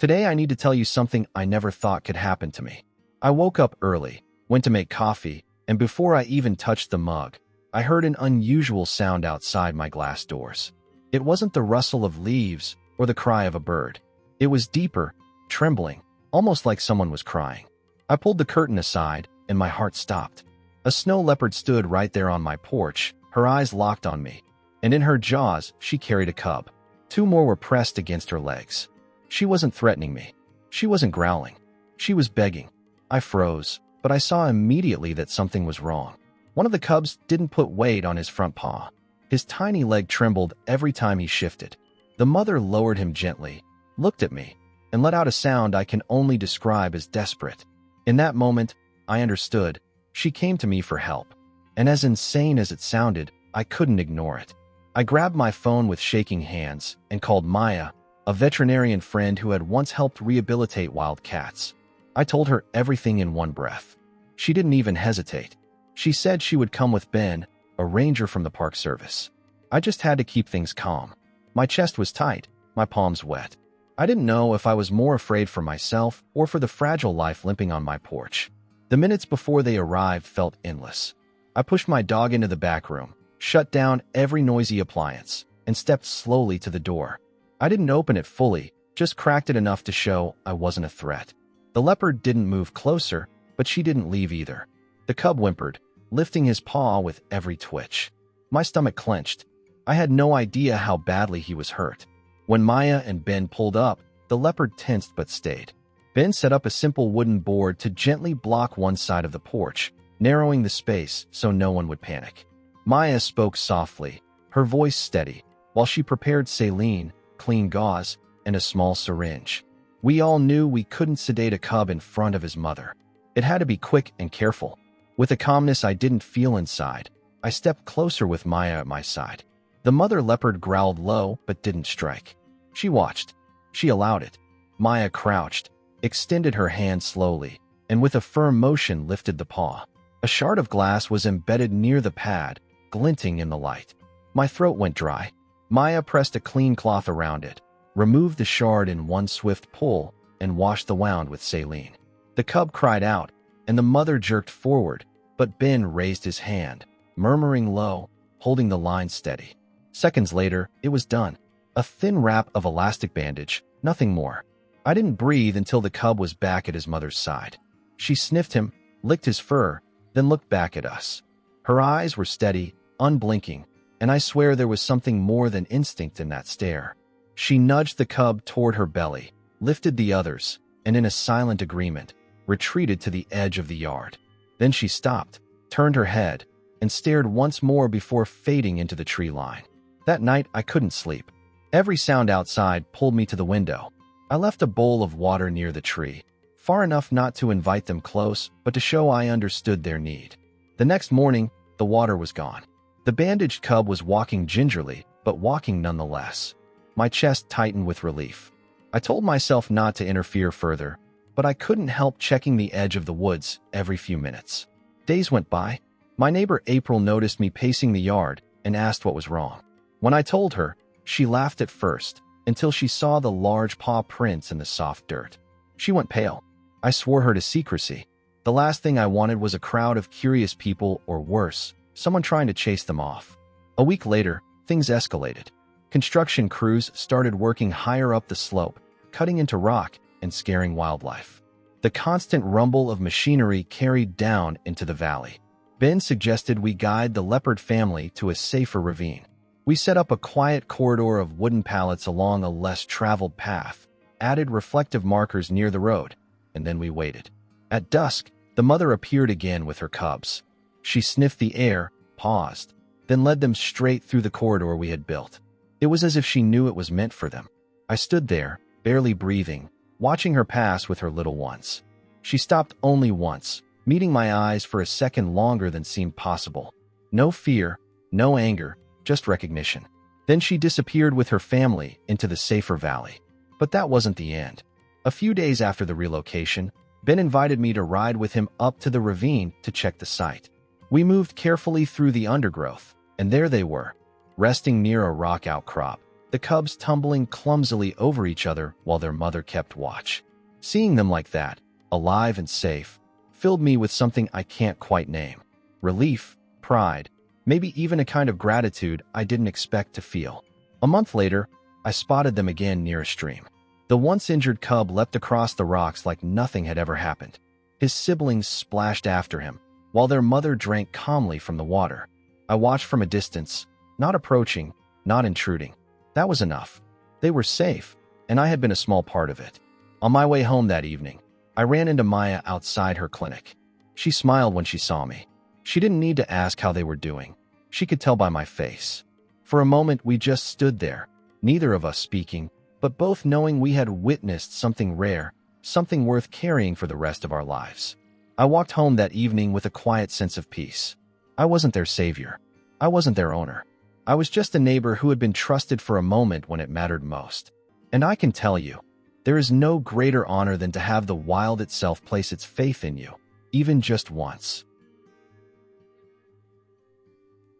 Today I need to tell you something I never thought could happen to me. I woke up early, went to make coffee, and before I even touched the mug, I heard an unusual sound outside my glass doors. It wasn't the rustle of leaves or the cry of a bird. It was deeper, trembling, almost like someone was crying. I pulled the curtain aside, and my heart stopped. A snow leopard stood right there on my porch, her eyes locked on me, and in her jaws she carried a cub. 2 more were pressed against her legs. She wasn't threatening me. She wasn't growling. She was begging. I froze, but I saw immediately that something was wrong. One of the cubs didn't put weight on his front paw. His tiny leg trembled every time he shifted. The mother lowered him gently, looked at me, and let out a sound I can only describe as desperate. In that moment, I understood. She came to me for help. And as insane as it sounded, I couldn't ignore it. I grabbed my phone with shaking hands and called Maya, a veterinarian friend who had once helped rehabilitate wild cats. I told her everything in one breath. She didn't even hesitate. She said she would come with Ben, a ranger from the park service. I just had to keep things calm. My chest was tight, my palms wet. I didn't know if I was more afraid for myself or for the fragile life limping on my porch. The minutes before they arrived felt endless. I pushed my dog into the back room, shut down every noisy appliance, and stepped slowly to the door. I didn't open it fully, just cracked it enough to show I wasn't a threat. The leopard didn't move closer, but she didn't leave either. The cub whimpered, lifting his paw with every twitch. My stomach clenched. I had no idea how badly he was hurt. When Maya and Ben pulled up, the leopard tensed but stayed. Ben set up a simple wooden board to gently block one side of the porch, narrowing the space so no one would panic. Maya spoke softly, her voice steady, while she prepared saline, clean gauze, and a small syringe. We all knew we couldn't sedate a cub in front of his mother. It had to be quick and careful. With a calmness I didn't feel inside, I stepped closer with Maya at my side. The mother leopard growled low but didn't strike. She watched. She allowed it. Maya crouched, extended her hand slowly, and with a firm motion lifted the paw. A shard of glass was embedded near the pad, glinting in the light. My throat went dry. Maya pressed a clean cloth around it, removed the shard in one swift pull, and washed the wound with saline. The cub cried out, and the mother jerked forward, but Ben raised his hand, murmuring low, holding the line steady. Seconds later, it was done. A thin wrap of elastic bandage, nothing more. I didn't breathe until the cub was back at his mother's side. She sniffed him, licked his fur, then looked back at us. Her eyes were steady, unblinking, and I swear there was something more than instinct in that stare. She nudged the cub toward her belly, lifted the others, and in a silent agreement, retreated to the edge of the yard. Then she stopped, turned her head, and stared once more before fading into the tree line. That night, I couldn't sleep. Every sound outside pulled me to the window. I left a bowl of water near the tree, far enough not to invite them close, but to show I understood their need. The next morning, the water was gone. The bandaged cub was walking gingerly, but walking nonetheless. My chest tightened with relief. I told myself not to interfere further, but I couldn't help checking the edge of the woods every few minutes. Days went by. My neighbor April noticed me pacing the yard and asked what was wrong. When I told her, she laughed at first, until she saw the large paw prints in the soft dirt. She went pale. I swore her to secrecy. The last thing I wanted was a crowd of curious people, or worse, someone trying to chase them off. A week later, things escalated. Construction crews started working higher up the slope, cutting into rock and scaring wildlife. The constant rumble of machinery carried down into the valley. Ben suggested we guide the leopard family to a safer ravine. We set up a quiet corridor of wooden pallets along a less traveled path, added reflective markers near the road, and then we waited. At dusk, the mother appeared again with her cubs. She sniffed the air, paused, then led them straight through the corridor we had built. It was as if she knew it was meant for them. I stood there, barely breathing, watching her pass with her little ones. She stopped only once, meeting my eyes for a second longer than seemed possible. No fear, no anger, just recognition. Then she disappeared with her family into the safer valley. But that wasn't the end. A few days after the relocation, Ben invited me to ride with him up to the ravine to check the site. We moved carefully through the undergrowth, and there they were, resting near a rock outcrop, the cubs tumbling clumsily over each other while their mother kept watch. Seeing them like that, alive and safe, filled me with something I can't quite name. Relief, pride, maybe even a kind of gratitude I didn't expect to feel. A month later, I spotted them again near a stream. The once injured cub leapt across the rocks like nothing had ever happened. His siblings splashed after him, while their mother drank calmly from the water. I watched from a distance, not approaching, not intruding. That was enough. They were safe, and I had been a small part of it. On my way home that evening, I ran into Maya outside her clinic. She smiled when she saw me. She didn't need to ask how they were doing. She could tell by my face. For a moment, we just stood there, neither of us speaking, but both knowing we had witnessed something rare, something worth carrying for the rest of our lives. I walked home that evening with a quiet sense of peace. I wasn't their savior. I wasn't their owner. I was just a neighbor who had been trusted for a moment when it mattered most. And I can tell you, there is no greater honor than to have the wild itself place its faith in you, even just once.